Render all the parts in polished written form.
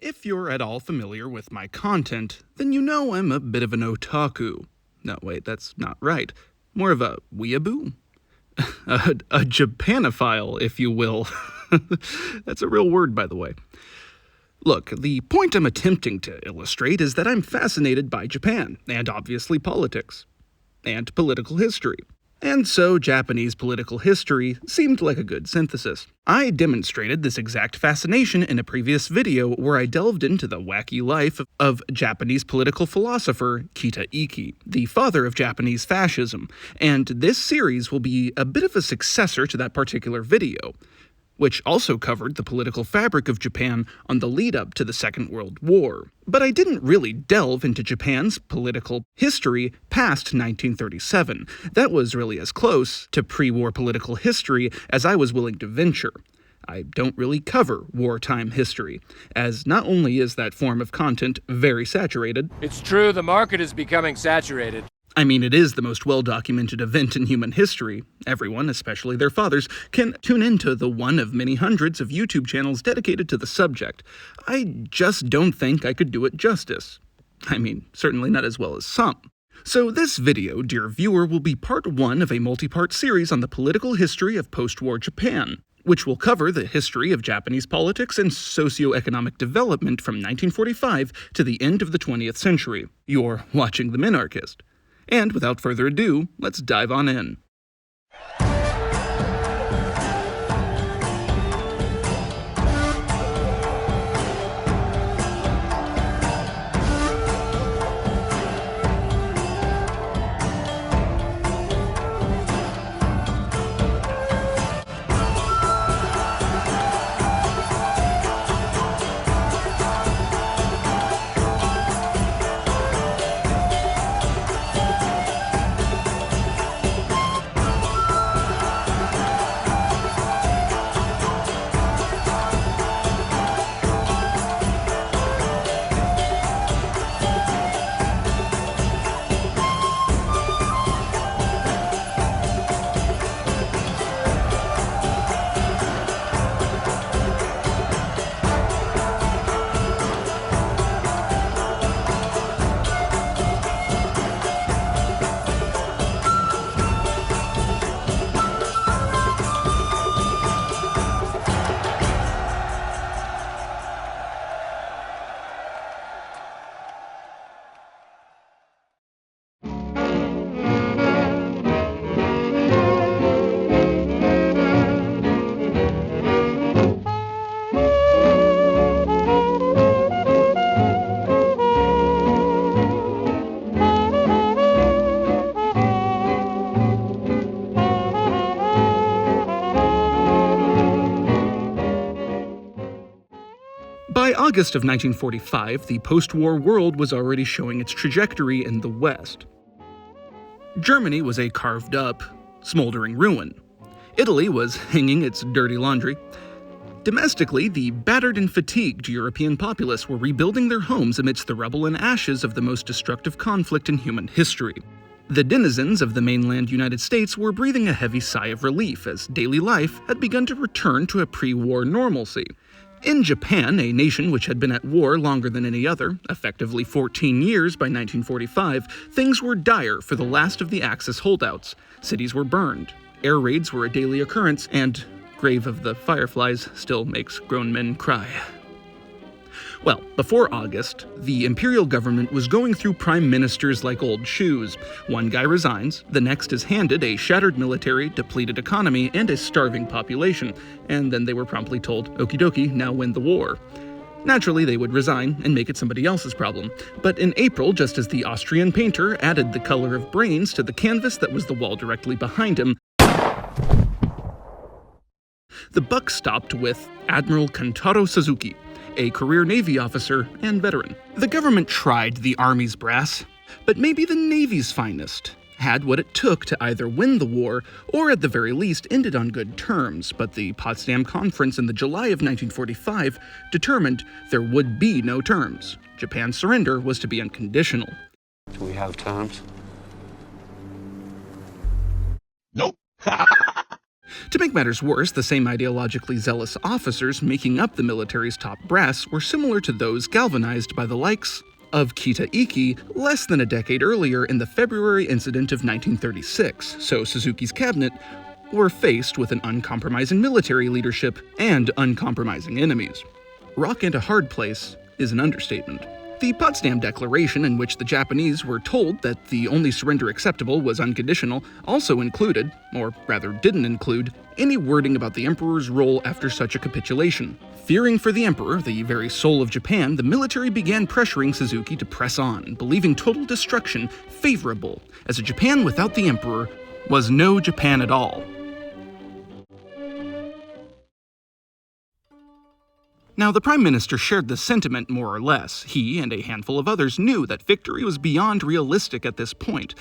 If you're at all familiar with my content, then you know I'm a bit of an otaku. No, wait, that's not right. More of a weeaboo? a Japanophile, if you will. That's a real word, by the way. Look, the point I'm attempting to illustrate is that I'm fascinated by Japan, and obviously politics, and political history. And so Japanese political history seemed like a good synthesis. I demonstrated this exact fascination in a previous video where I delved into the wacky life of Japanese political philosopher Kita Iki, the father of Japanese fascism, and this series will be a bit of a successor to that particular video, which also covered the political fabric of Japan on the lead-up to the Second World War. But I didn't really delve into Japan's political history past 1937. That was really as close to pre-war political history as I was willing to venture. I don't really cover wartime history, as not only is that form of content very saturated— It's true, the market is becoming saturated. I mean, it is the most well-documented event in human history. Everyone, especially their fathers, can tune into the one of many hundreds of YouTube channels dedicated to the subject. I just don't think I could do it justice. I mean, certainly not as well as some. So this video, dear viewer, will be part one of a multi-part series on the political history of post-war Japan, which will cover the history of Japanese politics and socio-economic development from 1945 to the end of the 20th century. You're watching The Minarchist. And without further ado, let's dive on in. By August of 1945, the post-war world was already showing its trajectory in the West. Germany was a carved-up, smoldering ruin. Italy was hanging its dirty laundry. Domestically, the battered and fatigued European populace were rebuilding their homes amidst the rubble and ashes of the most destructive conflict in human history. The denizens of the mainland United States were breathing a heavy sigh of relief as daily life had begun to return to a pre-war normalcy. In Japan, a nation which had been at war longer than any other, effectively 14 years by 1945, things were dire for the last of the Axis holdouts. Cities were burned, air raids were a daily occurrence, and Grave of the Fireflies still makes grown men cry. Well, before August, the imperial government was going through prime ministers like old shoes. One guy resigns, the next is handed a shattered military, depleted economy, and a starving population, and then they were promptly told, okie dokie, now win the war. Naturally, they would resign and make it somebody else's problem. But in April, just as the Austrian painter added the color of brains to the canvas that was the wall directly behind him, the buck stopped with Admiral Kantaro Suzuki, a career Navy officer and veteran. The government tried the Army's brass, but maybe the Navy's finest had what it took to either win the war or at the very least end it on good terms, but the Potsdam Conference in the July of 1945 determined there would be no terms. Japan's surrender was to be unconditional. Do we have terms? Nope. To make matters worse, the same ideologically zealous officers making up the military's top brass were similar to those galvanized by the likes of Kita Iki less than a decade earlier in the February incident of 1936, so Suzuki's cabinet were faced with an uncompromising military leadership and uncompromising enemies. Rock and a hard place is an understatement. The Potsdam Declaration, in which the Japanese were told that the only surrender acceptable was unconditional, also included, or rather didn't include, any wording about the emperor's role after such a capitulation. Fearing for the emperor, the very soul of Japan, the military began pressuring Suzuki to press on, believing total destruction favorable, as a Japan without the emperor was no Japan at all. Now, the Prime Minister shared this sentiment more or less. He and a handful of others knew that victory was beyond realistic at this point.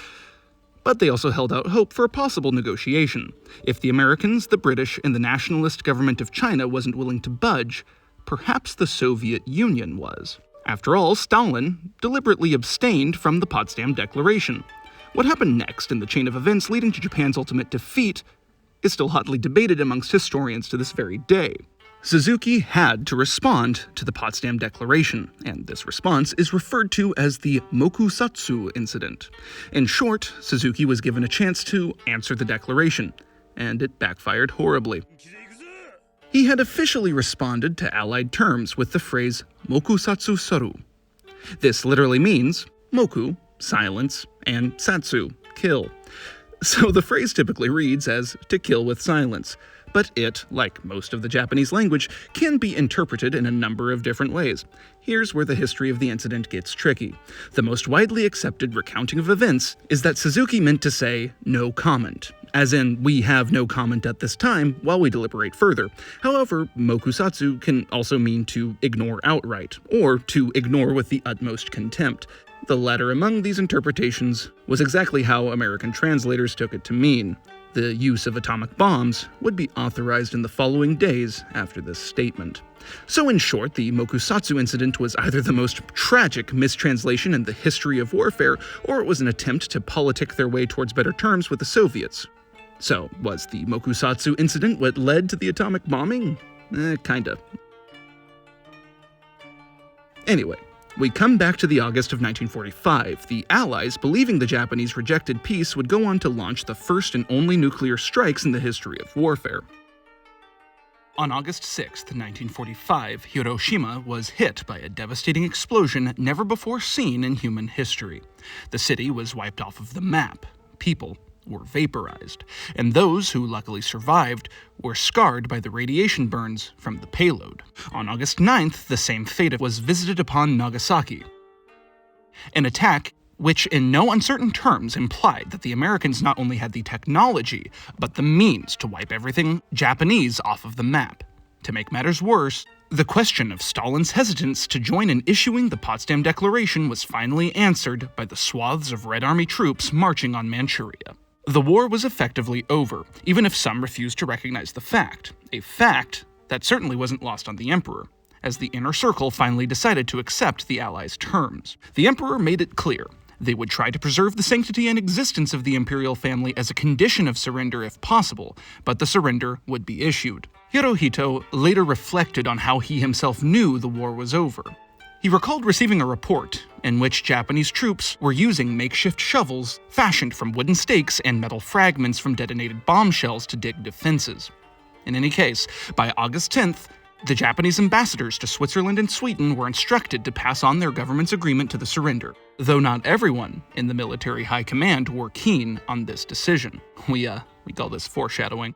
But they also held out hope for a possible negotiation. If the Americans, the British, and the nationalist government of China wasn't willing to budge, perhaps the Soviet Union was. After all, Stalin deliberately abstained from the Potsdam Declaration. What happened next in the chain of events leading to Japan's ultimate defeat is still hotly debated amongst historians to this very day. Suzuki had to respond to the Potsdam Declaration, and this response is referred to as the Mokusatsu incident. In short, Suzuki was given a chance to answer the declaration, and it backfired horribly. He had officially responded to Allied terms with the phrase Mokusatsu Saru. This literally means Moku, silence, and Satsu, kill. So the phrase typically reads as to kill with silence. But it, like most of the Japanese language, can be interpreted in a number of different ways. Here's where the history of the incident gets tricky. The most widely accepted recounting of events is that Suzuki meant to say, no comment, as in, we have no comment at this time while we deliberate further. However, mokusatsu can also mean to ignore outright, or to ignore with the utmost contempt. The latter among these interpretations was exactly how American translators took it to mean. The use of atomic bombs would be authorized in the following days after this statement. So in short, the Mokusatsu incident was either the most tragic mistranslation in the history of warfare, or it was an attempt to politic their way towards better terms with the Soviets. So, was the Mokusatsu incident what led to the atomic bombing? Kinda. Anyway, we come back to the August of 1945. The Allies, believing the Japanese rejected peace, would go on to launch the first and only nuclear strikes in the history of warfare. On August 6, 1945, Hiroshima was hit by a devastating explosion never before seen in human history. The city was wiped off of the map. People were vaporized, and those who luckily survived were scarred by the radiation burns from the payload. On August 9th, the same fate was visited upon Nagasaki. An attack which in no uncertain terms implied that the Americans not only had the technology, but the means to wipe everything Japanese off of the map. To make matters worse, the question of Stalin's hesitance to join in issuing the Potsdam Declaration was finally answered by the swaths of Red Army troops marching on Manchuria. The war was effectively over, even if some refused to recognize the fact, a fact that certainly wasn't lost on the emperor, as the inner circle finally decided to accept the Allies' terms. The emperor made it clear they would try to preserve the sanctity and existence of the imperial family as a condition of surrender if possible, but the surrender would be issued. Hirohito later reflected on how he himself knew the war was over. He recalled receiving a report in which Japanese troops were using makeshift shovels fashioned from wooden stakes and metal fragments from detonated bombshells to dig defenses. In any case, by August 10th, the Japanese ambassadors to Switzerland and Sweden were instructed to pass on their government's agreement to the surrender, though not everyone in the military high command were keen on this decision. We call this foreshadowing.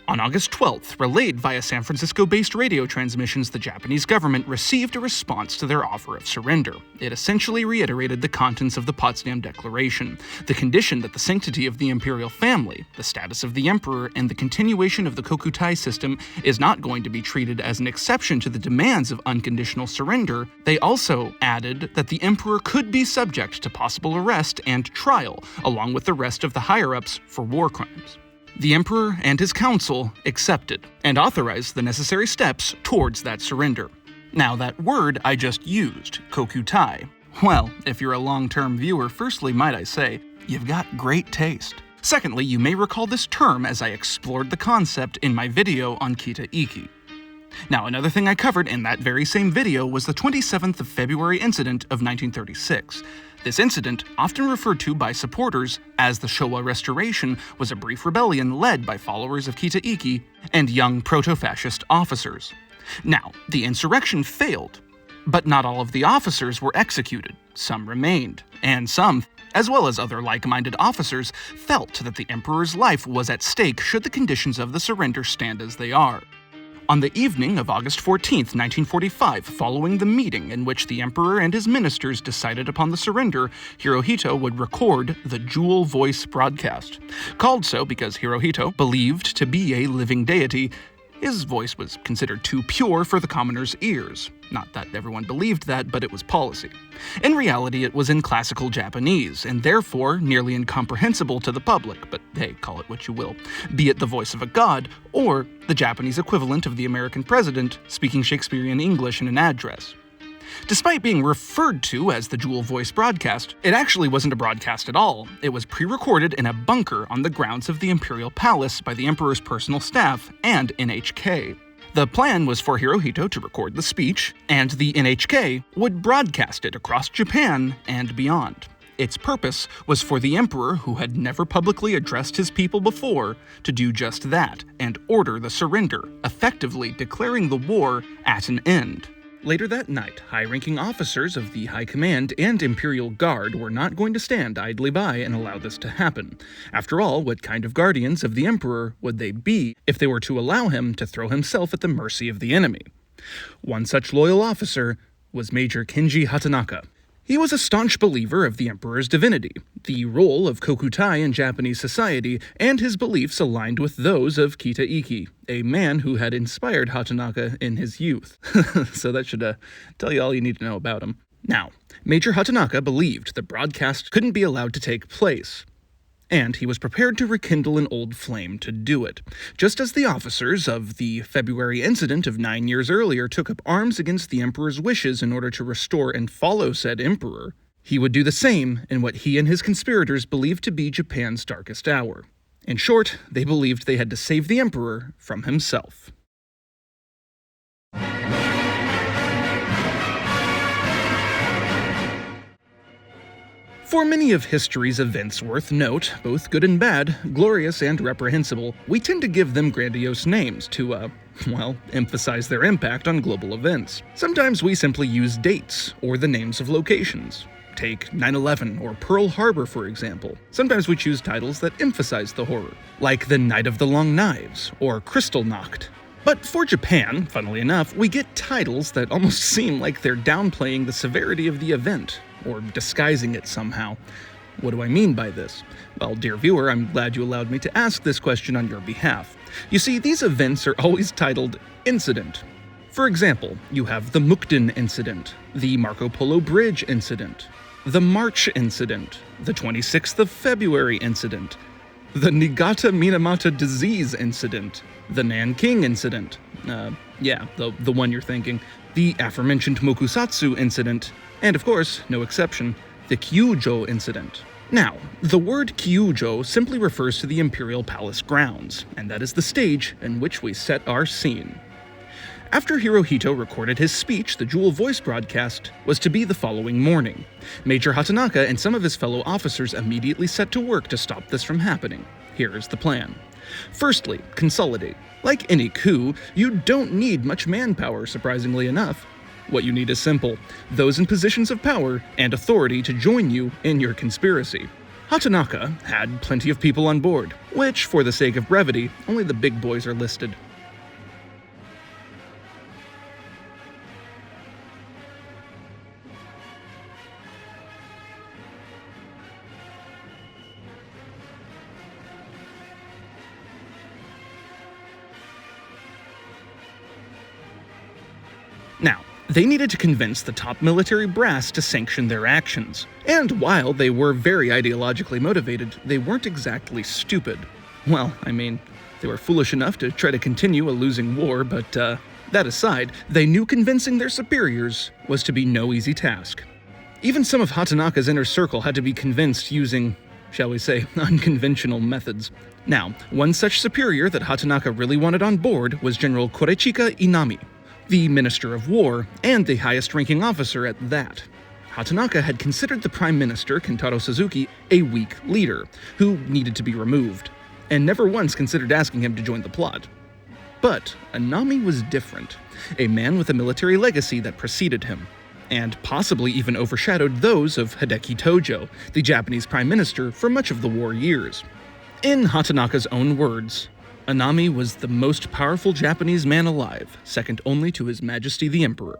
On August 12th, relayed via San Francisco-based radio transmissions, the Japanese government received a response to their offer of surrender. It essentially reiterated the contents of the Potsdam Declaration, the condition that the sanctity of the imperial family, the status of the emperor, and the continuation of the Kokutai system is not going to be treated as an exception to the demands of unconditional surrender. They also added that the emperor could be subject to possible arrest and trial, along with the rest of the higher-ups for war crimes. The emperor and his council accepted and authorized the necessary steps towards that surrender. Now, that word I just used, kokutai, well, if you're a long-term viewer, firstly, might I say, you've got great taste. Secondly, you may recall this term as I explored the concept in my video on Kita-iki. Now, another thing I covered in that very same video was the 27th of February incident of 1936. This incident, often referred to by supporters as the Showa Restoration, was a brief rebellion led by followers of Kita-iki and young proto-fascist officers. Now, the insurrection failed, but not all of the officers were executed. Some remained, and some, as well as other like-minded officers, felt that the emperor's life was at stake should the conditions of the surrender stand as they are. On the evening of August 14, 1945, following the meeting in which the emperor and his ministers decided upon the surrender, Hirohito would record the Jewel Voice broadcast. Called so because Hirohito, believed to be a living deity, his voice was considered too pure for the commoners' ears. Not that everyone believed that, but it was policy. In reality, it was in classical Japanese, and therefore nearly incomprehensible to the public, but hey, call it what you will. Be it the voice of a god, or the Japanese equivalent of the American president speaking Shakespearean English in an address. Despite being referred to as the Jewel Voice broadcast, it actually wasn't a broadcast at all. It was pre-recorded in a bunker on the grounds of the Imperial Palace by the Emperor's personal staff and NHK. The plan was for Hirohito to record the speech, and the NHK would broadcast it across Japan and beyond. Its purpose was for the emperor, who had never publicly addressed his people before, to do just that and order the surrender, effectively declaring the war at an end. Later that night, high-ranking officers of the High Command and Imperial Guard were not going to stand idly by and allow this to happen. After all, what kind of guardians of the Emperor would they be if they were to allow him to throw himself at the mercy of the enemy? One such loyal officer was Major Kenji Hatanaka. He was a staunch believer of the Emperor's divinity, the role of Kokutai in Japanese society, and his beliefs aligned with those of Kita-iki, a man who had inspired Hatanaka in his youth. So that should tell you all you need to know about him. Now, Major Hatanaka believed the broadcast couldn't be allowed to take place, and he was prepared to rekindle an old flame to do it. Just as the officers of the February incident of 9 years earlier took up arms against the emperor's wishes in order to restore and follow said emperor, he would do the same in what he and his conspirators believed to be Japan's darkest hour. In short, they believed they had to save the emperor from himself. For many of history's events worth note, both good and bad, glorious and reprehensible, we tend to give them grandiose names to, emphasize their impact on global events. Sometimes we simply use dates or the names of locations. Take 9/11 or Pearl Harbor, for example. Sometimes we choose titles that emphasize the horror, like the Night of the Long Knives or Kristallnacht. But for Japan, funnily enough, we get titles that almost seem like they're downplaying the severity of the event, or disguising it somehow. What do I mean by this? Well, dear viewer, I'm glad you allowed me to ask this question on your behalf. You see, these events are always titled Incident. For example, you have the Mukden Incident, the Marco Polo Bridge Incident, the March Incident, the 26th of February Incident, the Niigata-Minamata Disease Incident, the Nanking Incident, the one you're thinking, the aforementioned Mokusatsu Incident, and of course, no exception, the Kyojo Incident. Now, the word Kyojo simply refers to the Imperial Palace grounds, and that is the stage in which we set our scene. After Hirohito recorded his speech, the Jewel Voice broadcast was to be the following morning. Major Hatanaka and some of his fellow officers immediately set to work to stop this from happening. Here is the plan. Firstly, consolidate. Like any coup, you don't need much manpower, surprisingly enough. What you need is simple: those in positions of power and authority to join you in your conspiracy. Hatanaka had plenty of people on board, which, for the sake of brevity, only the big boys are listed. Now, they needed to convince the top military brass to sanction their actions. And while they were very ideologically motivated, they weren't exactly stupid. Well, I mean, they were foolish enough to try to continue a losing war, but that aside, they knew convincing their superiors was to be no easy task. Even some of Hatanaka's inner circle had to be convinced using shall we say, unconventional methods. Now, one such superior that Hatanaka really wanted on board was General Korechika Inami, the Minister of War, and the highest-ranking officer at that. Hatanaka had considered the Prime Minister, Kentaro Suzuki, a weak leader, who needed to be removed, and never once considered asking him to join the plot. But Inami was different, a man with a military legacy that preceded him, and possibly even overshadowed those of Hideki Tojo, the Japanese Prime Minister for much of the war years. In Hatanaka's own words, Inami was the most powerful Japanese man alive, second only to His Majesty the Emperor.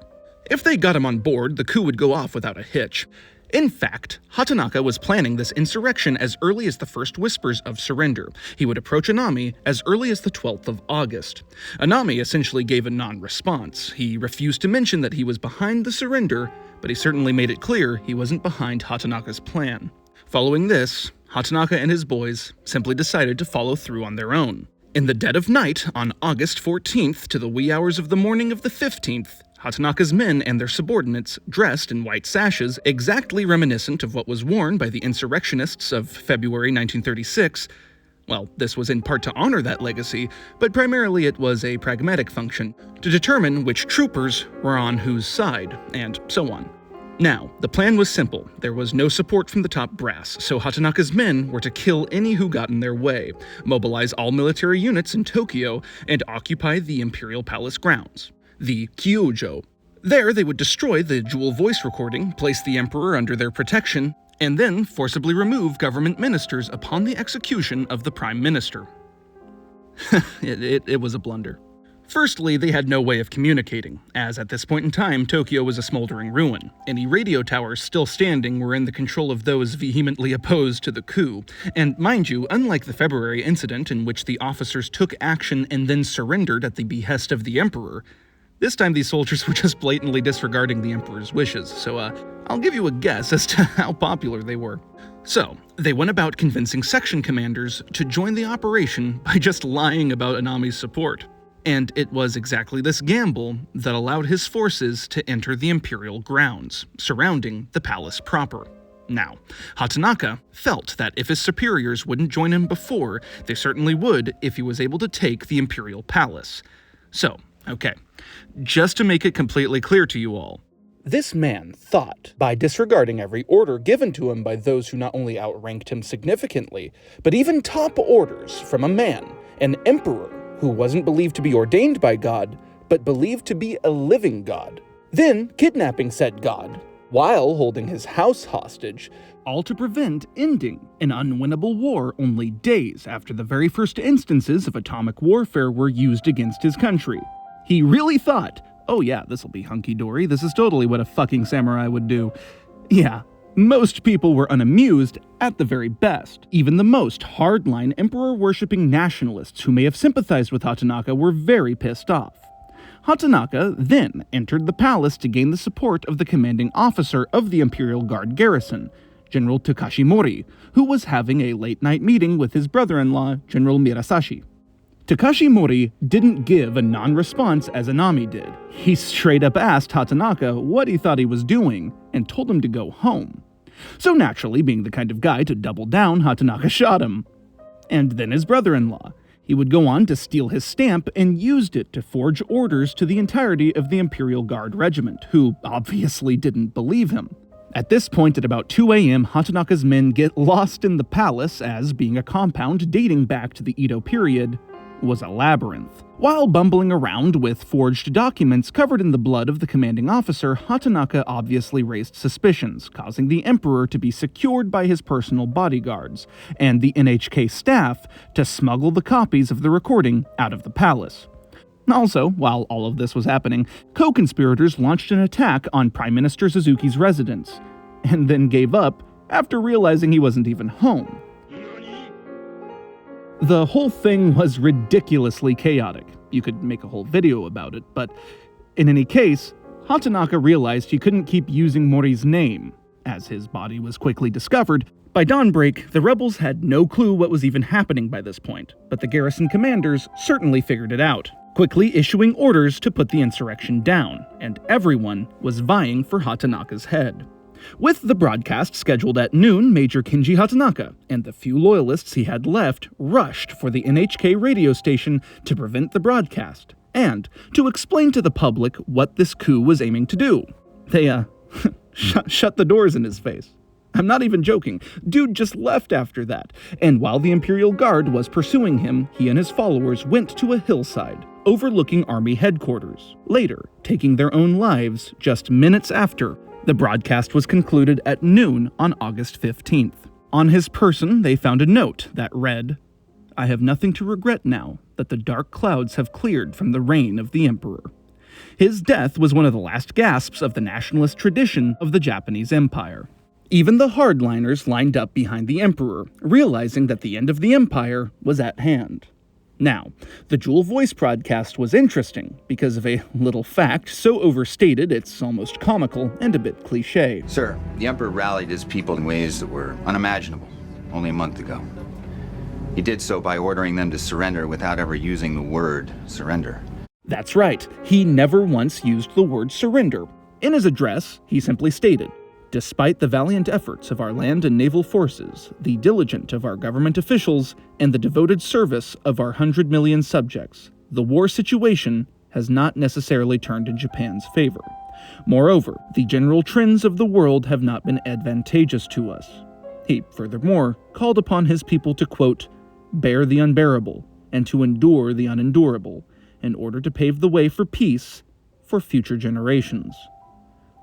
If they got him on board, the coup would go off without a hitch. In fact, Hatanaka was planning this insurrection as early as the first whispers of surrender. He would approach Inami as early as the 12th of August. Inami essentially gave a non-response. He refused to mention that he was behind the surrender, but he certainly made it clear he wasn't behind Hatanaka's plan. Following this, Hatanaka and his boys simply decided to follow through on their own. In the dead of night, on August 14th to the wee hours of the morning of the 15th, Hatanaka's men and their subordinates, dressed in white sashes exactly reminiscent of what was worn by the insurrectionists of February 1936. Well, this was in part to honor that legacy, but primarily it was a pragmatic function, to determine which troopers were on whose side, and so on. Now, the plan was simple. There was no support from the top brass, so Hatanaka's men were to kill any who got in their way, mobilize all military units in Tokyo, and occupy the Imperial Palace grounds, the Kyojo. There, they would destroy the jewel voice recording, place the emperor under their protection, and then forcibly remove government ministers upon the execution of the prime minister. It was a blunder. Firstly, they had no way of communicating, as at this point in time, Tokyo was a smoldering ruin. Any radio towers still standing were in the control of those vehemently opposed to the coup. And mind you, unlike the February incident in which the officers took action and then surrendered at the behest of the emperor, this time these soldiers were just blatantly disregarding the emperor's wishes, so I'll give you a guess as to how popular they were. So, they went about convincing section commanders to join the operation by just lying about Inami's support. And it was exactly this gamble that allowed his forces to enter the imperial grounds, surrounding the palace proper. Now, Hatanaka felt that if his superiors wouldn't join him before, they certainly would if he was able to take the imperial palace. So, okay, just to make it completely clear to you all, this man thought, by disregarding every order given to him by those who not only outranked him significantly, but even top orders from a man, an emperor, who wasn't believed to be ordained by God, but believed to be a living God, then kidnapping said God, while holding his house hostage, all to prevent ending an unwinnable war only days after the very first instances of atomic warfare were used against his country. He really thought, oh yeah, this'll be hunky-dory, this is totally what a fucking samurai would do. Yeah. Most people were unamused at the very best. Even the most hardline emperor-worshipping nationalists who may have sympathized with Hatanaka were very pissed off. Hatanaka then entered the palace to gain the support of the commanding officer of the Imperial Guard garrison, General Takashi Mori, who was having a late-night meeting with his brother-in-law, General Mirasashi. Takashi Mori didn't give a non-response as Inami did. He straight up asked Hatanaka what he thought he was doing, and told him to go home. So naturally, being the kind of guy to double down, Hatanaka shot him. And then his brother-in-law. He would go on to steal his stamp and used it to forge orders to the entirety of the Imperial Guard regiment, who obviously didn't believe him. At this point, at about 2 a.m., Hatanaka's men get lost in the palace as, being a compound dating back to the Edo period, was a labyrinth. While bumbling around with forged documents covered in the blood of the commanding officer, Hatanaka obviously raised suspicions, causing the emperor to be secured by his personal bodyguards, and the NHK staff to smuggle the copies of the recording out of the palace. Also, while all of this was happening, co-conspirators launched an attack on Prime Minister Suzuki's residence, and then gave up after realizing he wasn't even home. The whole thing was ridiculously chaotic. You could make a whole video about it, but in any case, Hatanaka realized he couldn't keep using Mori's name, as his body was quickly discovered. By dawnbreak, the rebels had no clue what was even happening by this point, but the garrison commanders certainly figured it out, quickly issuing orders to put the insurrection down, and everyone was vying for Hatanaka's head. With the broadcast scheduled at noon, Major Kinji Hatanaka and the few loyalists he had left rushed for the NHK radio station to prevent the broadcast and to explain to the public what this coup was aiming to do. They, shut the doors in his face. I'm not even joking. Dude just left after that, and while the Imperial Guard was pursuing him, he and his followers went to a hillside, overlooking army headquarters, later taking their own lives just minutes after. The broadcast was concluded at noon on August 15th. On his person, they found a note that read, "I have nothing to regret now that the dark clouds have cleared from the reign of the Emperor." His death was one of the last gasps of the nationalist tradition of the Japanese Empire. Even the hardliners lined up behind the Emperor, realizing that the end of the Empire was at hand. Now, the dual voice broadcast was interesting because of a little fact so overstated it's almost comical and a bit cliché. Sir, the Emperor rallied his people in ways that were unimaginable only a month ago. He did so by ordering them to surrender without ever using the word surrender. That's right, he never once used the word surrender. In his address, he simply stated, "Despite the valiant efforts of our land and naval forces, the diligence of our government officials, and the devoted service of our 100 million subjects, the war situation has not necessarily turned in Japan's favor. Moreover, the general trends of the world have not been advantageous to us." He, furthermore, called upon his people to, quote, "bear the unbearable, and to endure the unendurable, in order to pave the way for peace for future generations."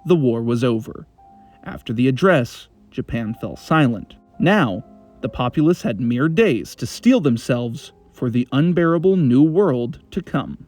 The war was over. After the address, Japan fell silent. Now, the populace had mere days to steel themselves for the unbearable new world to come.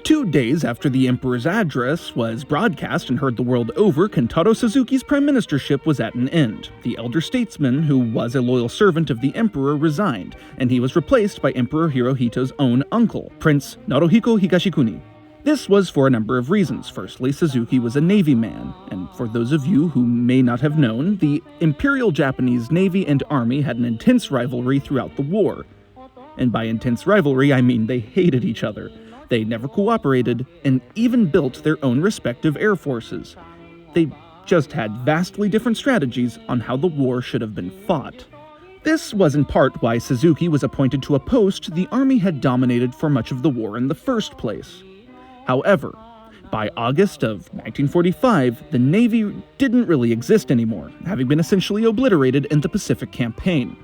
Two days after the Emperor's address was broadcast and heard the world over, Kentaro Suzuki's prime ministership was at an end. The elder statesman, who was a loyal servant of the Emperor, resigned, and he was replaced by Emperor Hirohito's own uncle, Prince Naruhiko Higashikuni. This was for a number of reasons. Firstly, Suzuki was a Navy man, and for those of you who may not have known, the Imperial Japanese Navy and Army had an intense rivalry throughout the war. And by intense rivalry, I mean they hated each other. They never cooperated, and even built their own respective air forces. They just had vastly different strategies on how the war should have been fought. This was in part why Suzuki was appointed to a post the Army had dominated for much of the war in the first place. However, by August of 1945, the Navy didn't really exist anymore, having been essentially obliterated in the Pacific Campaign.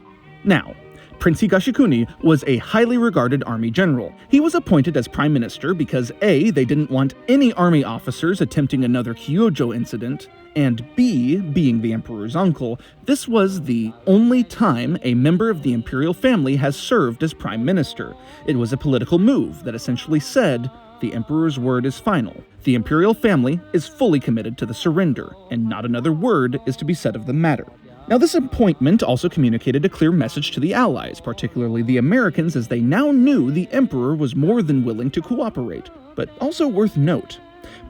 Now, Prince Higashikuni was a highly regarded army general. He was appointed as prime minister because A, they didn't want any army officers attempting another Kyojo incident, and B, being the emperor's uncle, this was the only time a member of the imperial family has served as prime minister. It was a political move that essentially said, the emperor's word is final. The imperial family is fully committed to the surrender, and not another word is to be said of the matter. Now, this appointment also communicated a clear message to the Allies, particularly the Americans, as they now knew the Emperor was more than willing to cooperate. But also worth note,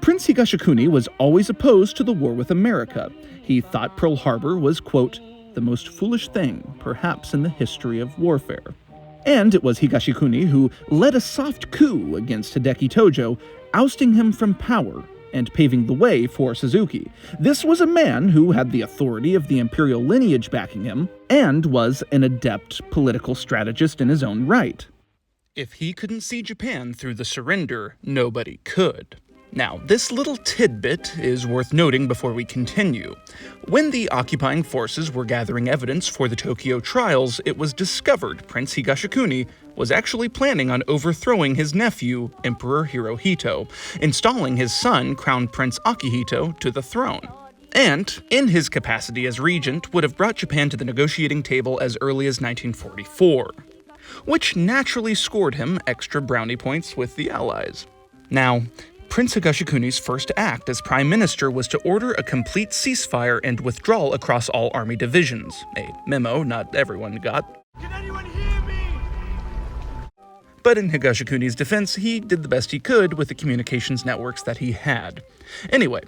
Prince Higashikuni was always opposed to the war with America. He thought Pearl Harbor was, quote, the most foolish thing, perhaps in the history of warfare. And it was Higashikuni who led a soft coup against Hideki Tojo, ousting him from power and paving the way for Suzuki. This was a man who had the authority of the imperial lineage backing him, and was an adept political strategist in his own right. If he couldn't see Japan through the surrender, nobody could. Now, this little tidbit is worth noting before we continue. When the occupying forces were gathering evidence for the Tokyo trials, it was discovered Prince Higashikuni was actually planning on overthrowing his nephew, Emperor Hirohito, installing his son, Crown Prince Akihito, to the throne. And, in his capacity as regent, would have brought Japan to the negotiating table as early as 1944, which naturally scored him extra brownie points with the Allies. Now, Prince Higashikuni's first act as prime minister was to order a complete ceasefire and withdrawal across all army divisions, a memo not everyone got. Can anyone hear me? But in Higashikuni's defense, he did the best he could with the communications networks that he had. Anyway,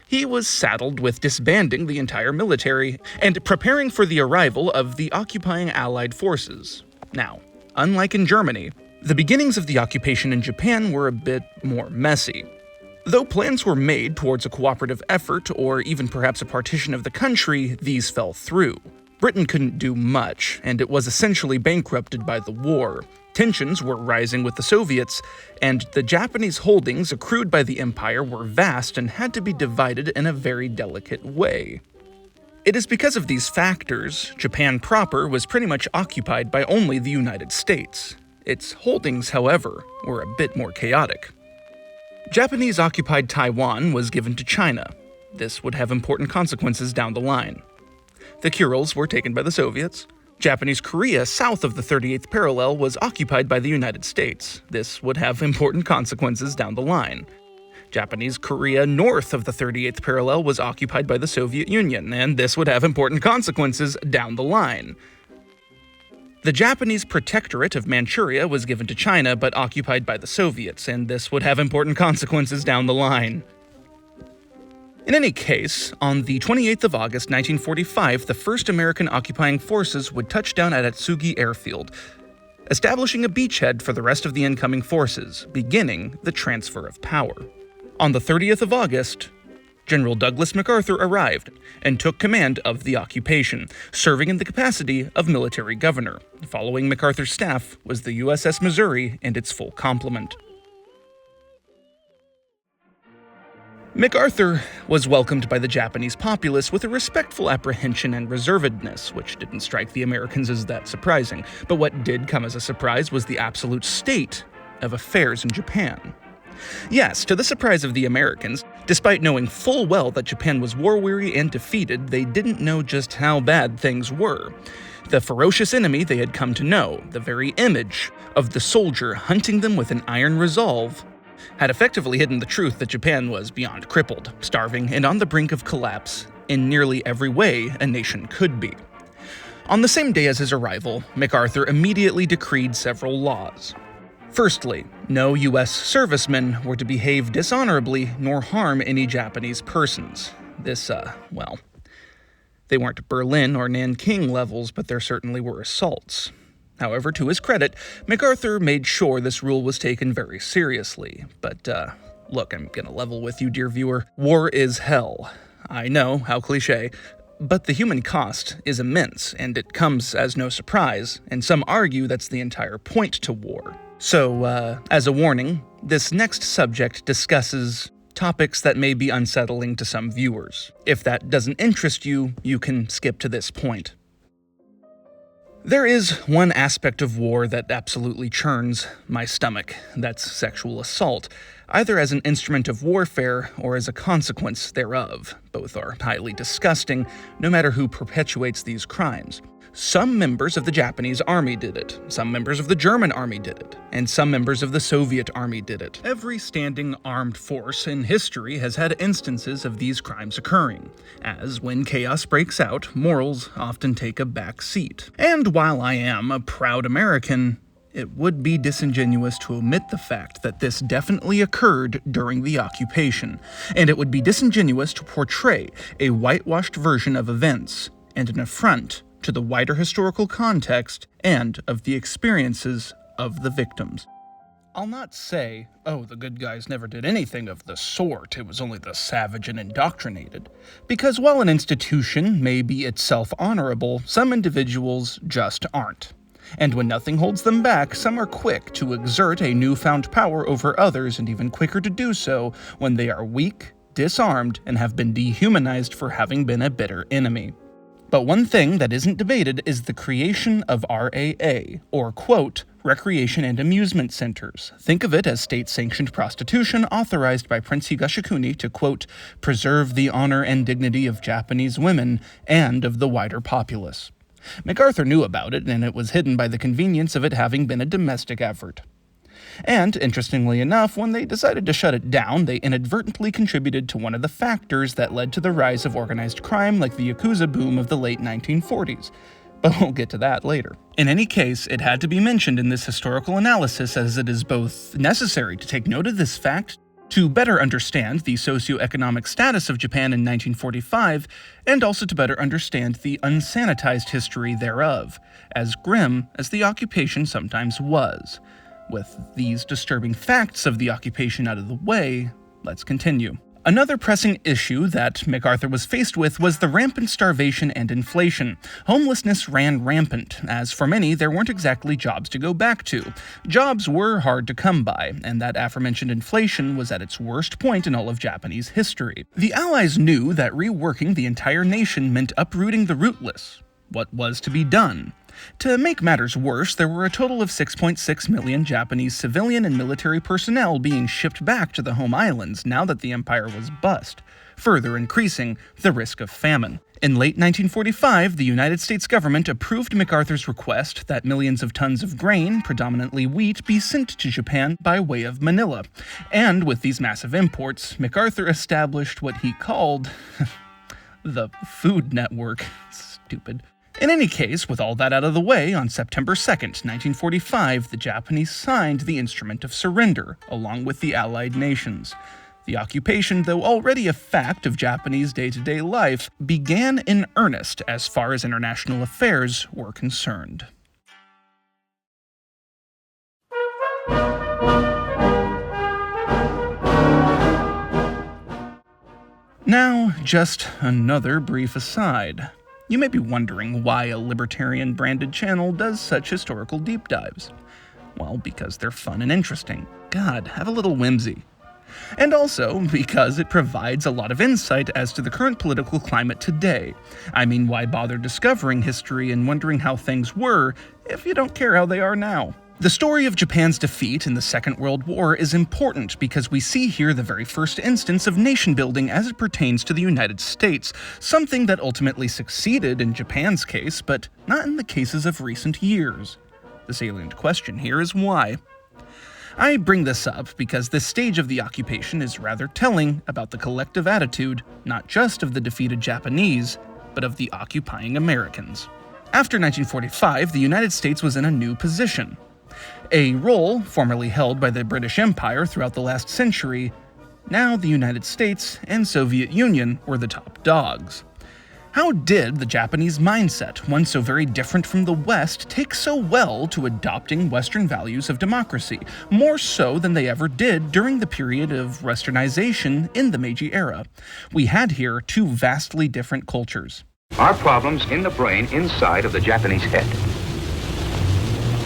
he was saddled with disbanding the entire military and preparing for the arrival of the occupying Allied forces. Now, unlike in Germany, the beginnings of the occupation in Japan were a bit more messy. Though plans were made towards a cooperative effort, or even perhaps a partition of the country, these fell through. Britain couldn't do much, and it was essentially bankrupted by the war. Tensions were rising with the Soviets, and the Japanese holdings accrued by the empire were vast and had to be divided in a very delicate way. It is because of these factors, Japan proper was pretty much occupied by only the United States. Its holdings, however, were a bit more chaotic. Japanese-occupied Taiwan was given to China. This would have important consequences down the line. The Kurils were taken by the Soviets. Japanese Korea south of the 38th parallel was occupied by the United States. This would have important consequences down the line. Japanese Korea north of the 38th parallel was occupied by the Soviet Union, and this would have important consequences down the line. The Japanese protectorate of Manchuria was given to China but occupied by the Soviets, and this would have important consequences down the line. In any case, on the 28th of August 1945, the first American occupying forces would touch down at Atsugi Airfield, establishing a beachhead for the rest of the incoming forces, beginning the transfer of power. On the 30th of August, General Douglas MacArthur arrived and took command of the occupation, serving in the capacity of military governor. Following MacArthur's staff was the USS Missouri and its full complement. MacArthur was welcomed by the Japanese populace with a respectful apprehension and reservedness, which didn't strike the Americans as that surprising. But what did come as a surprise was the absolute state of affairs in Japan. Yes, to the surprise of the Americans, despite knowing full well that Japan was war-weary and defeated, they didn't know just how bad things were. The ferocious enemy they had come to know, the very image of the soldier hunting them with an iron resolve, had effectively hidden the truth that Japan was beyond crippled, starving, and on the brink of collapse in nearly every way a nation could be. On the same day as his arrival, MacArthur immediately decreed several laws. Firstly, no U.S. servicemen were to behave dishonorably nor harm any Japanese persons. They weren't Berlin or Nanking levels, but there certainly were assaults. However, to his credit, MacArthur made sure this rule was taken very seriously. But, look, I'm gonna level with you, dear viewer. War is hell. I know, how cliché. But the human cost is immense, and it comes as no surprise, and some argue that's the entire point to war. So, as a warning, this next subject discusses topics that may be unsettling to some viewers. If that doesn't interest you, you can skip to this point. There is one aspect of war that absolutely churns my stomach. That's sexual assault, either as an instrument of warfare or as a consequence thereof. Both are highly disgusting, no matter who perpetuates these crimes. Some members of the Japanese army did it, some members of the German army did it, and some members of the Soviet army did it. Every standing armed force in history has had instances of these crimes occurring, as when chaos breaks out, morals often take a back seat. And while I am a proud American, it would be disingenuous to omit the fact that this definitely occurred during the occupation, and it would be disingenuous to portray a whitewashed version of events, and an affront to the wider historical context and of the experiences of the victims. I'll not say, oh, the good guys never did anything of the sort, it was only the savage and indoctrinated, because while an institution may be itself honorable, some individuals just aren't. And when nothing holds them back, some are quick to exert a newfound power over others, and even quicker to do so when they are weak, disarmed, and have been dehumanized for having been a bitter enemy. But one thing that isn't debated is the creation of RAA, or quote, Recreation and Amusement Centers. Think of it as state-sanctioned prostitution authorized by Prince Higashikuni to, quote, preserve the honor and dignity of Japanese women and of the wider populace. MacArthur knew about it, and it was hidden by the convenience of it having been a domestic effort. And, interestingly enough, when they decided to shut it down, they inadvertently contributed to one of the factors that led to the rise of organized crime like the Yakuza boom of the late 1940s. But we'll get to that later. In any case, it had to be mentioned in this historical analysis as it is both necessary to take note of this fact, to better understand the socioeconomic status of Japan in 1945, and also to better understand the unsanitized history thereof, as grim as the occupation sometimes was. With these disturbing facts of the occupation out of the way, let's continue. Another pressing issue that MacArthur was faced with was the rampant starvation and inflation. Homelessness ran rampant, as for many there weren't exactly jobs to go back to. Jobs were hard to come by, and that aforementioned inflation was at its worst point in all of Japanese history. The Allies knew that reworking the entire nation meant uprooting the rootless. What was to be done? To make matters worse, there were a total of 6.6 million Japanese civilian and military personnel being shipped back to the home islands now that the empire was bust, further increasing the risk of famine. In late 1945, the United States government approved MacArthur's request that millions of tons of grain, predominantly wheat, be sent to Japan by way of Manila. And with these massive imports, MacArthur established what he called the Food Network. Stupid. In any case, with all that out of the way, on September 2nd, 1945, the Japanese signed the Instrument of Surrender, along with the Allied nations. The occupation, though already a fact of Japanese day-to-day life, began in earnest as far as international affairs were concerned. Now, just another brief aside. You may be wondering why a libertarian-branded channel does such historical deep dives. Well, because they're fun and interesting. God, have a little whimsy. And also because it provides a lot of insight as to the current political climate today. I mean, why bother discovering history and wondering how things were if you don't care how they are now? The story of Japan's defeat in the Second World War is important because we see here the very first instance of nation-building as it pertains to the United States, something that ultimately succeeded in Japan's case, but not in the cases of recent years. The salient question here is why. I bring this up because this stage of the occupation is rather telling about the collective attitude, not just of the defeated Japanese, but of the occupying Americans. After 1945, the United States was in a new position. A role formerly held by the British Empire throughout the last century. Now the United States and Soviet Union were the top dogs. How did the Japanese mindset, one so very different from the West, take so well to adopting Western values of democracy, more so than they ever did during the period of Westernization in the Meiji era? We had here two vastly different cultures. Our problems in the brain inside of the Japanese head.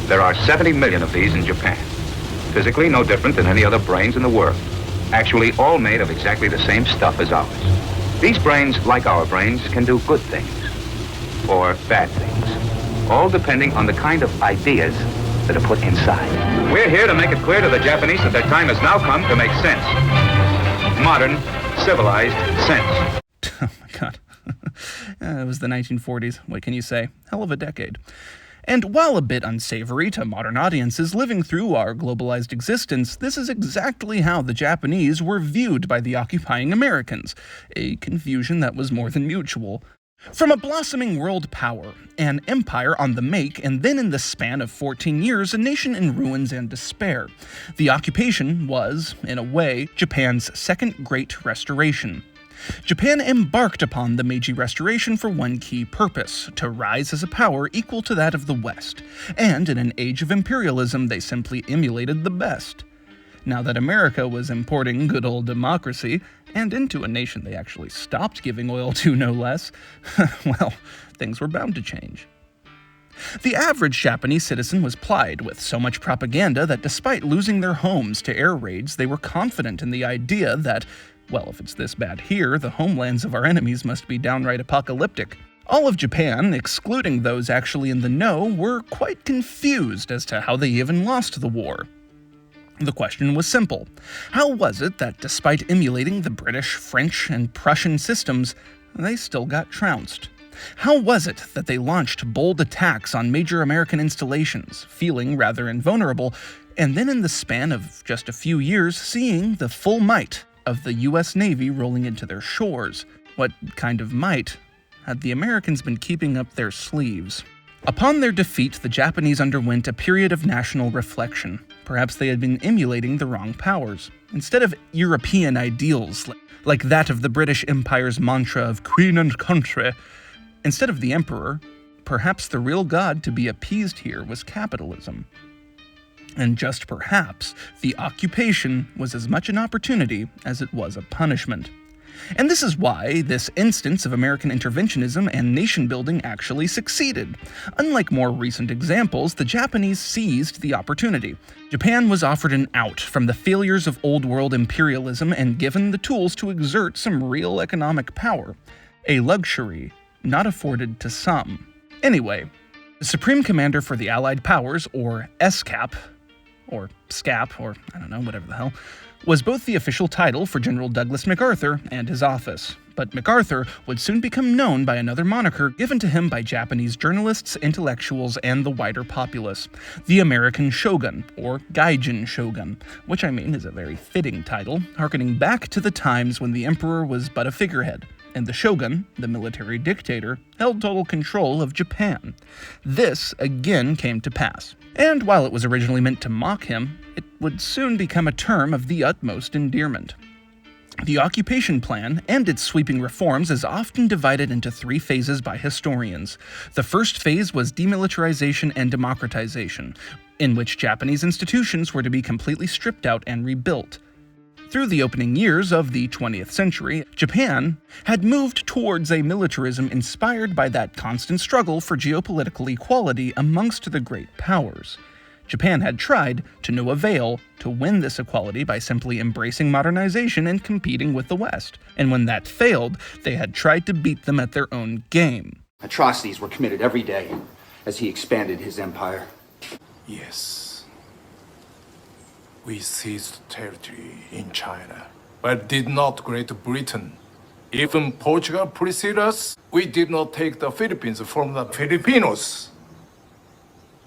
There are 70 million of these in Japan. Physically no different than any other brains in the world. Actually all made of exactly the same stuff as ours. These brains, like our brains, can do good things or bad things, all depending on the kind of ideas that are put inside. We're here to make it clear to the Japanese that their time has now come to make sense. Modern, civilized sense. Oh my god. It was the 1940s. What can you say? Hell of a decade. And while a bit unsavory to modern audiences living through our globalized existence, this is exactly how the Japanese were viewed by the occupying Americans, a confusion that was more than mutual. From a blossoming world power, an empire on the make, and then in the span of 14 years, a nation in ruins and despair, the occupation was, in a way, Japan's second Great Restoration. Japan embarked upon the Meiji Restoration for one key purpose, to rise as a power equal to that of the West, and in an age of imperialism they simply emulated the best. Now that America was importing good old democracy, and into a nation they actually stopped giving oil to no less, well, things were bound to change. The average Japanese citizen was plied with so much propaganda that despite losing their homes to air raids, they were confident in the idea that, well, if it's this bad here, the homelands of our enemies must be downright apocalyptic. All of Japan, excluding those actually in the know, were quite confused as to how they even lost the war. The question was simple. How was it that despite emulating the British, French, and Prussian systems, they still got trounced? How was it that they launched bold attacks on major American installations, feeling rather invulnerable, and then in the span of just a few years seeing the full might of the US Navy rolling into their shores? What kind of might had the Americans been keeping up their sleeves? Upon their defeat, the Japanese underwent a period of national reflection. Perhaps they had been emulating the wrong powers. Instead of European ideals, like that of the British Empire's mantra of Queen and Country, instead of the emperor, perhaps the real god to be appeased here was capitalism. And just perhaps, the occupation was as much an opportunity as it was a punishment. And this is why this instance of American interventionism and nation-building actually succeeded. Unlike more recent examples, the Japanese seized the opportunity. Japan was offered an out from the failures of old-world imperialism and given the tools to exert some real economic power. A luxury not afforded to some. Anyway, the Supreme Commander for the Allied Powers, or SCAP, or SCAP, or I don't know, whatever the hell, was both the official title for General Douglas MacArthur and his office. But MacArthur would soon become known by another moniker given to him by Japanese journalists, intellectuals, and the wider populace, the American Shogun, or Gaijin Shogun, which I mean is a very fitting title, harkening back to the times when the emperor was but a figurehead, and the shogun, the military dictator, held total control of Japan. This again came to pass. And while it was originally meant to mock him, it would soon become a term of the utmost endearment. The occupation plan and its sweeping reforms is often divided into three phases by historians. The first phase was demilitarization and democratization, in which Japanese institutions were to be completely stripped out and rebuilt. Through the opening years of the 20th century, Japan had moved towards a militarism inspired by that constant struggle for geopolitical equality amongst the great powers. Japan had tried, to no avail, to win this equality by simply embracing modernization and competing with the West. And when that failed, they had tried to beat them at their own game. Atrocities were committed every day as he expanded his empire. Yes. We seized territory in China, but did not Great Britain. Even Portugal preceded us. We did not take the Philippines from the Filipinos,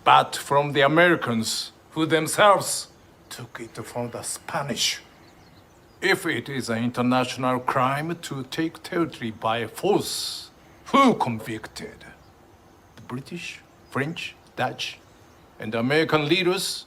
but from the Americans, who themselves took it from the Spanish. If it is an international crime to take territory by force, who convicted? The British, French, Dutch, and American leaders?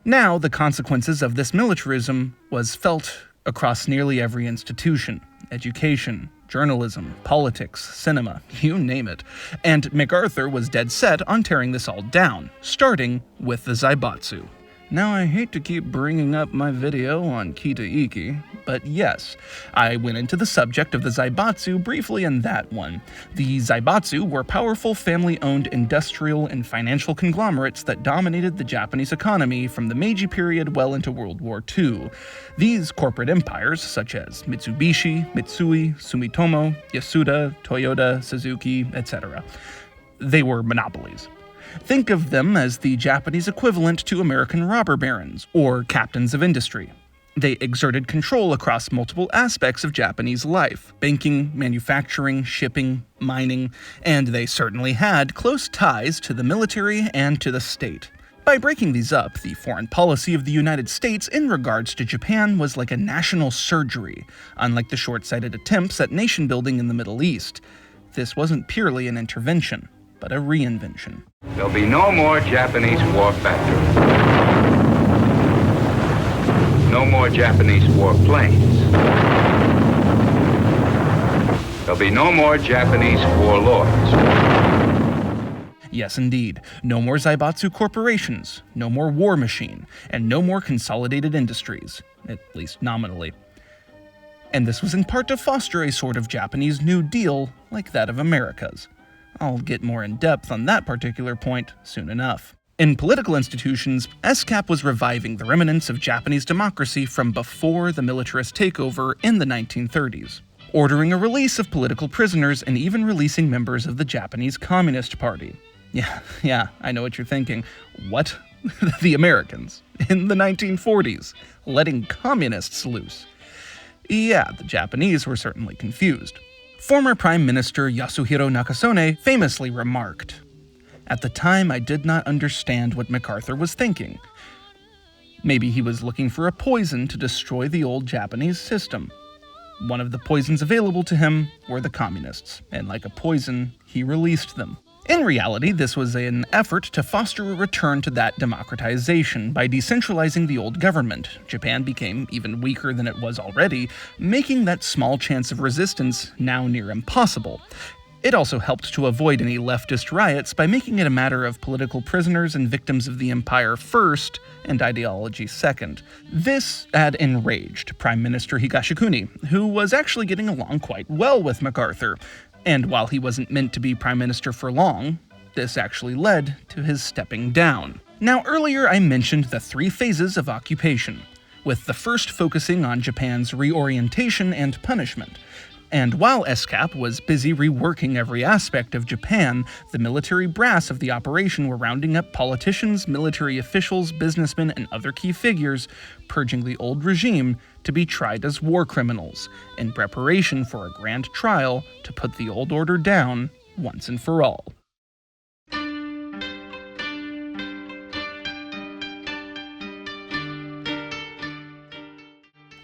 Now, the consequences of this militarism was felt across nearly every institution: education, journalism, politics, cinema, you name it. And MacArthur was dead set on tearing this all down, starting with the Zaibatsu. Now, I hate to keep bringing up my video on Kita Iki, but yes, I went into the subject of the Zaibatsu briefly in that one. The Zaibatsu were powerful family-owned industrial and financial conglomerates that dominated the Japanese economy from the Meiji period well into World War II. These corporate empires, such as Mitsubishi, Mitsui, Sumitomo, Yasuda, Toyota, Suzuki, etc., they were monopolies. Think of them as the Japanese equivalent to American robber barons, or captains of industry. They exerted control across multiple aspects of Japanese life: banking, manufacturing, shipping, mining, and they certainly had close ties to the military and to the state. By breaking these up, the foreign policy of the United States in regards to Japan was like a national surgery, unlike the short-sighted attempts at nation-building in the Middle East. This wasn't purely an intervention, but a reinvention. There'll be no more Japanese war factories. No more Japanese war planes. There'll be no more Japanese warlords. Yes, indeed. No more Zaibatsu corporations, no more war machine, and no more consolidated industries, at least nominally. And this was in part to foster a sort of Japanese New Deal like that of America's. I'll get more in depth on that particular point soon enough. In political institutions, SCAP was reviving the remnants of Japanese democracy from before the militarist takeover in the 1930s, ordering a release of political prisoners and even releasing members of the Japanese Communist Party. Yeah, I know what you're thinking. What? The Americans, in the 1940s, letting communists loose. Yeah, the Japanese were certainly confused. Former Prime Minister Yasuhiro Nakasone famously remarked, "At the time, I did not understand what MacArthur was thinking. Maybe he was looking for a poison to destroy the old Japanese system. One of the poisons available to him were the communists, and like a poison, he released them." In reality, this was an effort to foster a return to that democratization. By decentralizing the old government, Japan became even weaker than it was already, making that small chance of resistance now near impossible. It also helped to avoid any leftist riots by making it a matter of political prisoners and victims of the empire first, and ideology second. This had enraged Prime Minister Higashikuni, who was actually getting along quite well with MacArthur. And while he wasn't meant to be prime minister for long, this actually led to his stepping down. Now, earlier I mentioned the 3 phases of occupation, with the first focusing on Japan's reorientation and punishment. And while SCAP was busy reworking every aspect of Japan, the military brass of the operation were rounding up politicians, military officials, businessmen, and other key figures, purging the old regime to be tried as war criminals, in preparation for a grand trial to put the old order down once and for all.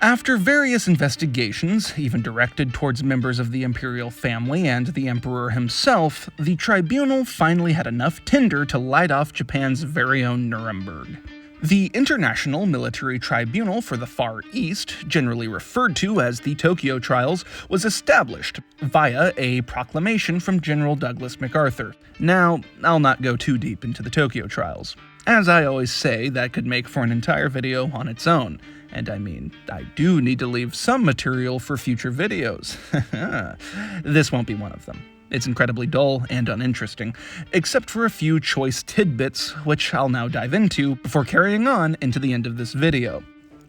After various investigations, even directed towards members of the imperial family and the emperor himself, the tribunal finally had enough tinder to light off Japan's very own Nuremberg. The International Military Tribunal for the Far East, generally referred to as the Tokyo Trials, was established via a proclamation from General Douglas MacArthur. Now, I'll not go too deep into the Tokyo Trials. As I always say, that could make for an entire video on its own. And I mean, I do need to leave some material for future videos. This won't be one of them. It's incredibly dull and uninteresting, except for a few choice tidbits, which I'll now dive into before carrying on into the end of this video.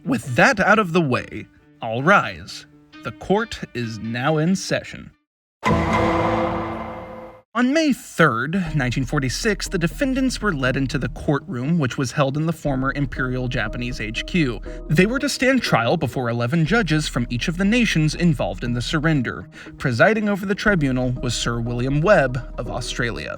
With that out of the way, all rise. The court is now in session. On May 3rd, 1946, the defendants were led into the courtroom, which was held in the former Imperial Japanese HQ. They were to stand trial before 11 judges from each of the nations involved in the surrender. Presiding over the tribunal was Sir William Webb of Australia.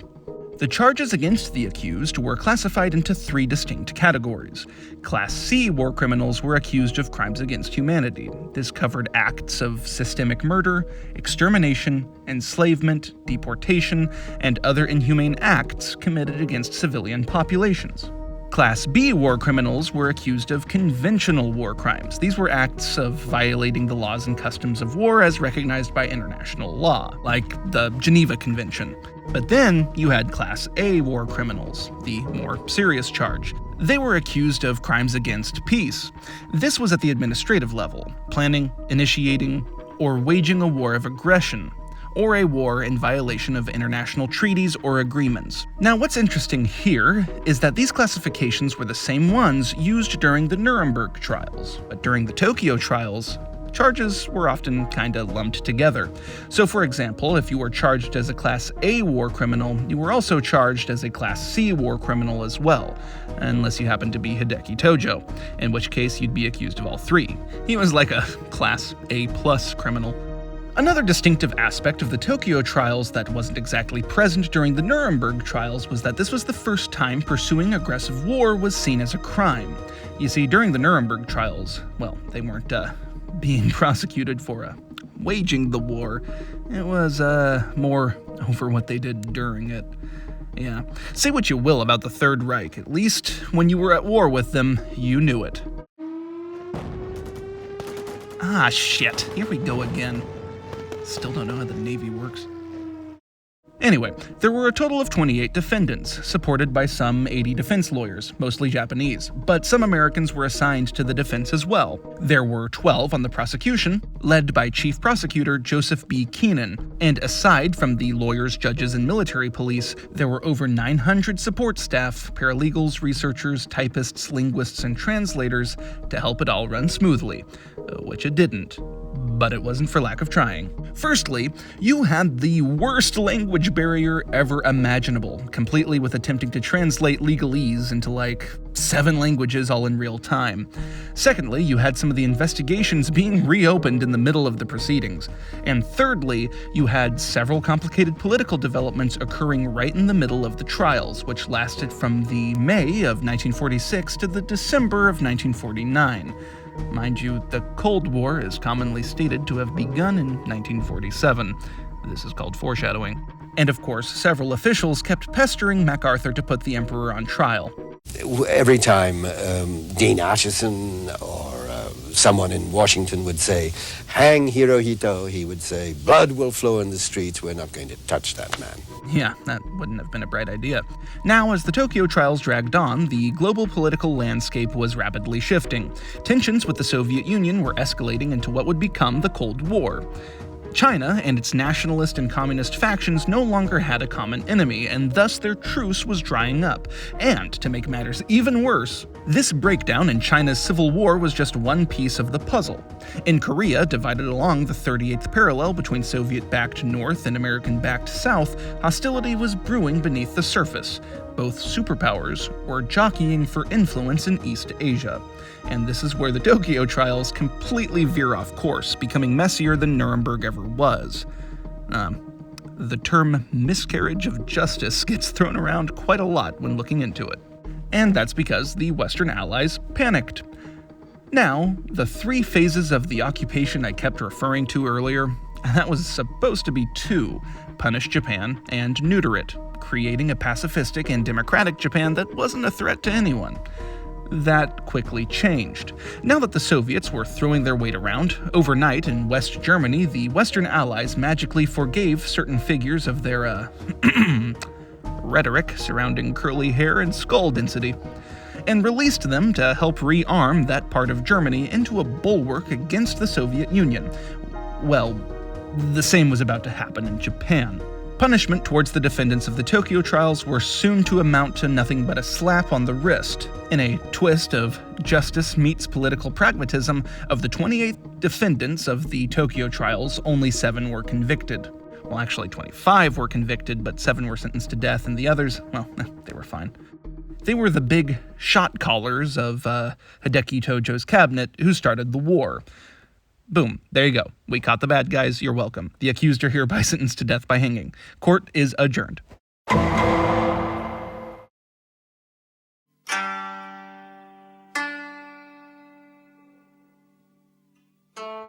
The charges against the accused were classified into 3 distinct categories. Class C war criminals were accused of crimes against humanity. This covered acts of systemic murder, extermination, enslavement, deportation, and other inhumane acts committed against civilian populations. Class B war criminals were accused of conventional war crimes. These were acts of violating the laws and customs of war as recognized by international law, like the Geneva Convention. But then you had Class A war criminals, the more serious charge. They were accused of crimes against peace. This was at the administrative level, planning, initiating, or waging a war of aggression, or a war in violation of international treaties or agreements. Now, what's interesting here is that these classifications were the same ones used during the Nuremberg trials, but during the Tokyo trials, charges were often kinda lumped together. So for example, if you were charged as a Class A war criminal, you were also charged as a Class C war criminal as well, unless you happened to be Hideki Tojo, in which case you'd be accused of all 3. He was like a Class A+ criminal. Another distinctive aspect of the Tokyo trials that wasn't exactly present during the Nuremberg trials was that this was the first time pursuing aggressive war was seen as a crime. You see, during the Nuremberg trials, well, they weren't being prosecuted for waging the war. It was more over what they did during it. Yeah. Say what you will about the Third Reich, at least when you were at war with them, you knew it. Ah, shit. Here we go again. Still don't know how the Navy works. Anyway, there were a total of 28 defendants, supported by some 80 defense lawyers, mostly Japanese, but some Americans were assigned to the defense as well. There were 12 on the prosecution, led by Chief Prosecutor Joseph B. Keenan, and aside from the lawyers, judges, and military police, there were over 900 support staff, paralegals, researchers, typists, linguists, and translators to help it all run smoothly, which it didn't. But it wasn't for lack of trying. Firstly, you had the worst language barrier ever imaginable, completely with attempting to translate legalese into like 7 languages all in real time. Secondly, you had some of the investigations being reopened in the middle of the proceedings. And thirdly, you had several complicated political developments occurring right in the middle of the trials, which lasted from the May of 1946 to the December of 1949. Mind you, the Cold War is commonly stated to have begun in 1947. This is called foreshadowing. And of course, several officials kept pestering MacArthur to put the emperor on trial. Every time Dean Acheson or someone in Washington would say, "Hang Hirohito," he would say, "Blood will flow in the streets, we're not going to touch that man." Yeah, that wouldn't have been a bright idea. Now, as the Tokyo trials dragged on, the global political landscape was rapidly shifting. Tensions with the Soviet Union were escalating into what would become the Cold War. China and its nationalist and communist factions no longer had a common enemy, and thus their truce was drying up. And, to make matters even worse, this breakdown in China's civil war was just one piece of the puzzle. In Korea, divided along the 38th parallel between Soviet-backed North and American-backed South, hostility was brewing beneath the surface. Both superpowers were jockeying for influence in East Asia. And this is where the Tokyo trials completely veer off course, becoming messier than Nuremberg ever was. The term miscarriage of justice gets thrown around quite a lot when looking into it. And that's because the Western Allies panicked. Now, the 3 phases of the occupation I kept referring to earlier, that was supposed to be 2: punish Japan and neuter it, creating a pacifistic and democratic Japan that wasn't a threat to anyone. That quickly changed. Now that the Soviets were throwing their weight around, overnight in West Germany, the Western Allies magically forgave certain figures of their, rhetoric surrounding curly hair and skull density, and released them to help rearm that part of Germany into a bulwark against the Soviet Union. Well, the same was about to happen in Japan. Punishment towards the defendants of the Tokyo trials were soon to amount to nothing but a slap on the wrist. In a twist of justice meets political pragmatism, of the 28 defendants of the Tokyo trials, only 7 were convicted. Well, actually 25 were convicted, but 7 were sentenced to death, and the others, well, they were fine. They were the big shot callers of Hideki Tojo's cabinet who started the war. Boom, there you go. We caught the bad guys, you're welcome. The accused are hereby sentenced to death by hanging. Court is adjourned.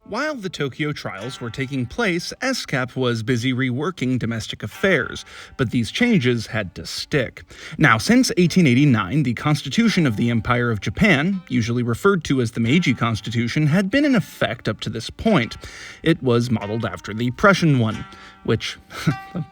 While the Tokyo trials were taking place, ESCAP was busy reworking domestic affairs, but these changes had to stick. Now, since 1889, the Constitution of the Empire of Japan, usually referred to as the Meiji Constitution, had been in effect up to this point. It was modeled after the Prussian one, which,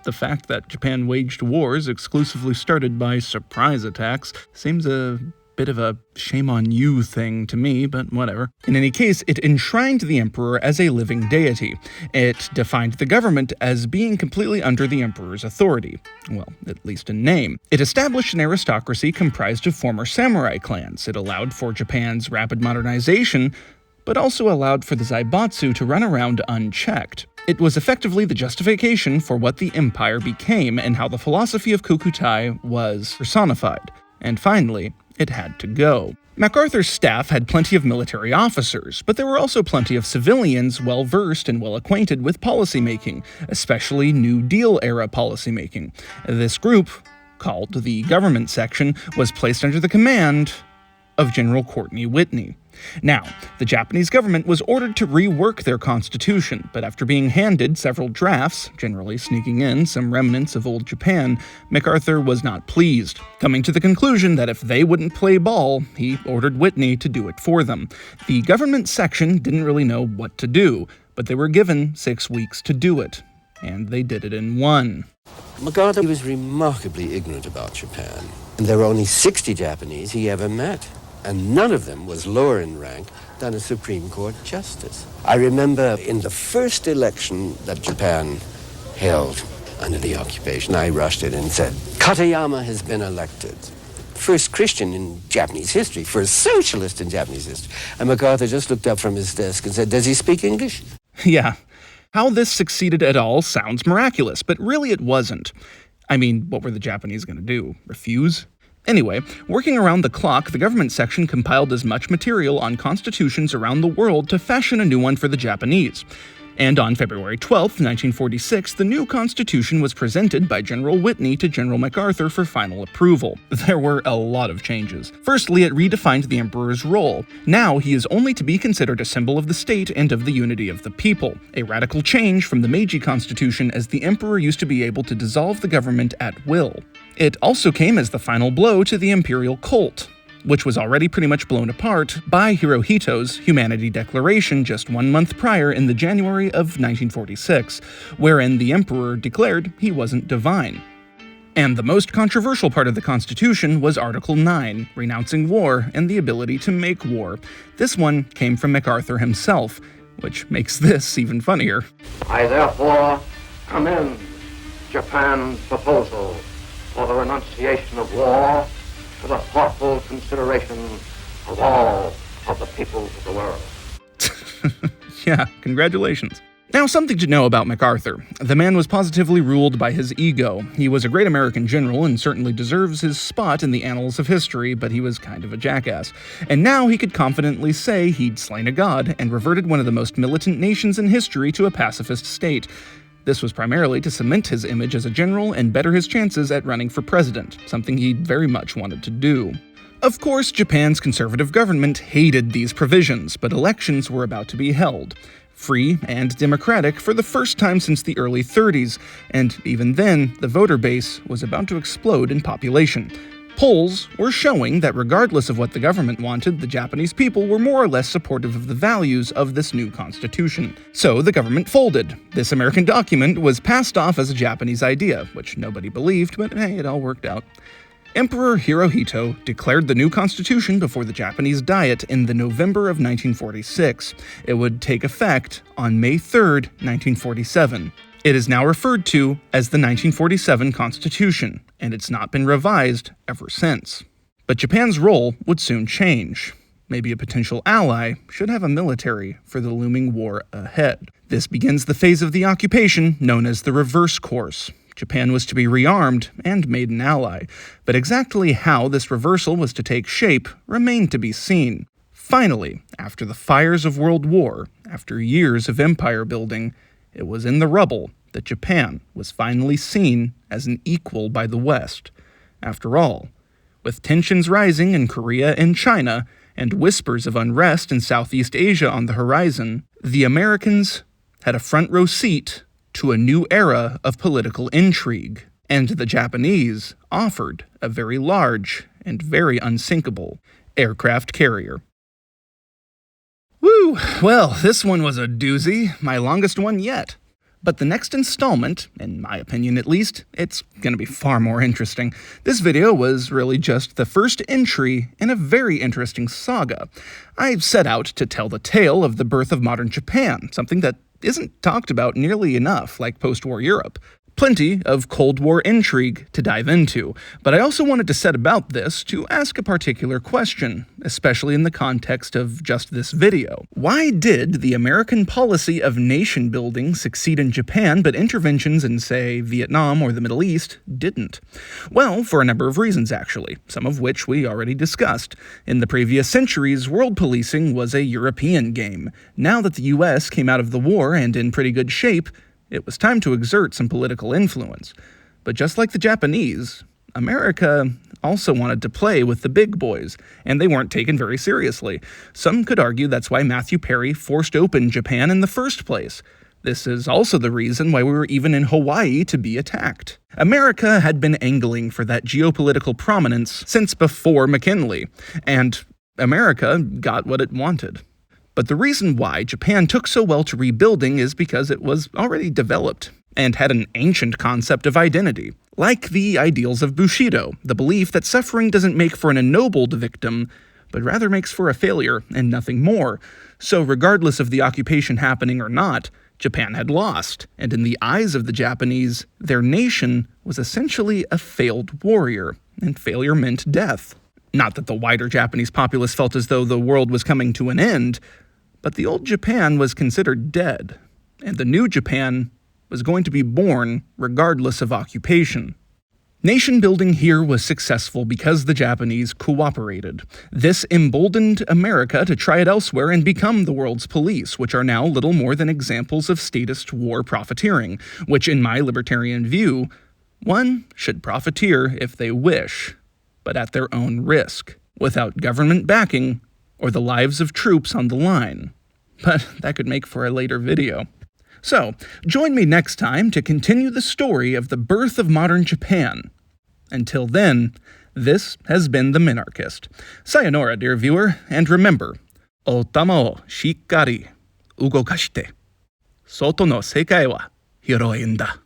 the fact that Japan waged wars exclusively started by surprise attacks, seems a bit of a shame-on-you thing to me, but whatever. In any case, it enshrined the emperor as a living deity. It defined the government as being completely under the emperor's authority. Well, at least in name. It established an aristocracy comprised of former samurai clans. It allowed for Japan's rapid modernization, but also allowed for the Zaibatsu to run around unchecked. It was effectively the justification for what the empire became and how the philosophy of Kokutai was personified. And finally, it had to go. MacArthur's staff had plenty of military officers, but there were also plenty of civilians well-versed and well-acquainted with policymaking, especially New Deal-era policymaking. This group, called the Government Section, was placed under the command of General Courtney Whitney. Now, the Japanese government was ordered to rework their constitution, but after being handed several drafts, generally sneaking in some remnants of old Japan, MacArthur was not pleased, coming to the conclusion that if they wouldn't play ball, he ordered Whitney to do it for them. The government section didn't really know what to do, but they were given 6 weeks to do it. and they did it in one. MacArthur was remarkably ignorant about Japan. And there were only 60 Japanese he ever met, and none of them was lower in rank than a Supreme Court justice. I remember in the first election that Japan held under the occupation, I rushed in and said, Katayama has been elected. First Christian in Japanese history, first socialist in Japanese history. And MacArthur just looked up from his desk and said, does he speak English? Yeah. How this succeeded at all sounds miraculous, but really it wasn't. I mean, what were the Japanese going to do? Refuse? Anyway, working around the clock, the government section compiled as much material on constitutions around the world to fashion a new one for the Japanese. And on February 12, 1946, the new constitution was presented by General Whitney to General MacArthur for final approval. There were a lot of changes. Firstly, it redefined the emperor's role. Now he is only to be considered a symbol of the state and of the unity of the people, a radical change from the Meiji constitution, as the emperor used to be able to dissolve the government at will. It also came as the final blow to the imperial cult, which was already pretty much blown apart by Hirohito's Humanity Declaration just 1 month prior in the January of 1946, wherein the emperor declared he wasn't divine. And the most controversial part of the Constitution was Article 9, renouncing war and the ability to make war. This one came from MacArthur himself, which makes this even funnier. I therefore commend Japan's proposal for the renunciation of war to the thoughtful consideration of all of the peoples of the world. Yeah, congratulations. Now, something to know about MacArthur. The man was positively ruled by his ego. He was a great American general and certainly deserves his spot in the annals of history, but he was kind of a jackass. And now he could confidently say he'd slain a god and reverted one of the most militant nations in history to a pacifist state. This was primarily to cement his image as a general and better his chances at running for president, something he very much wanted to do. Of course, Japan's conservative government hated these provisions, but elections were about to be held. Free and democratic for the first time since the early 30s, and even then, the voter base was about to explode in population. Polls were showing that regardless of what the government wanted, the Japanese people were more or less supportive of the values of this new constitution. So the government folded. This American document was passed off as a Japanese idea, which nobody believed, but hey, it all worked out. Emperor Hirohito declared the new constitution before the Japanese Diet in the November of 1946. It would take effect on May 3rd, 1947. It is now referred to as the 1947 Constitution, and it's not been revised ever since. But Japan's role would soon change. Maybe a potential ally should have a military for the looming war ahead. This begins the phase of the occupation known as the reverse course. Japan was to be rearmed and made an ally, but exactly how this reversal was to take shape remained to be seen. Finally, after the fires of World War, after years of empire building, it was in the rubble that Japan was finally seen as an equal by the West. After all, with tensions rising in Korea and China, and whispers of unrest in Southeast Asia on the horizon, the Americans had a front row seat to a new era of political intrigue, and the Japanese offered a very large and very unsinkable aircraft carrier. Woo! Well, this one was a doozy, my longest one yet. But the next installment, in my opinion at least, it's gonna be far more interesting. This video was really just the first entry in a very interesting saga. I've set out to tell the tale of the birth of modern Japan, something that isn't talked about nearly enough like post-war Europe. Plenty of Cold War intrigue to dive into, but I also wanted to set about this to ask a particular question, especially in the context of just this video. Why did the American policy of nation building succeed in Japan, but interventions in, say, Vietnam or the Middle East didn't? Well, for a number of reasons actually, some of which we already discussed. In the previous centuries, world policing was a European game. Now that the US came out of the war and in pretty good shape, it was time to exert some political influence. But just like the Japanese, America also wanted to play with the big boys, and they weren't taken very seriously. Some could argue that's why Matthew Perry forced open Japan in the first place. This is also the reason why we were even in Hawaii to be attacked. America had been angling for that geopolitical prominence since before McKinley, and America got what it wanted. But the reason why Japan took so well to rebuilding is because it was already developed. and had an ancient concept of identity, like the ideals of Bushido, the belief that suffering doesn't make for an ennobled victim, but rather makes for a failure and nothing more. So regardless of the occupation happening or not, Japan had lost, and in the eyes of the Japanese, their nation was essentially a failed warrior, and failure meant death. Not that the wider Japanese populace felt as though the world was coming to an end, but the old Japan was considered dead, and the new Japan was going to be born regardless of occupation. Nation building here was successful because the Japanese cooperated. This emboldened America to try it elsewhere and become the world's police, which are now little more than examples of statist war profiteering, which in my libertarian view, one should profiteer if they wish, but at their own risk, without government backing or the lives of troops on the line. But that could make for a later video. So, join me next time to continue the story of the birth of modern Japan. Until then, this has been The Minarchist. Sayonara, dear viewer, and remember, otama o shikkari ugokashite, soto no sekai wa hiroiんだ.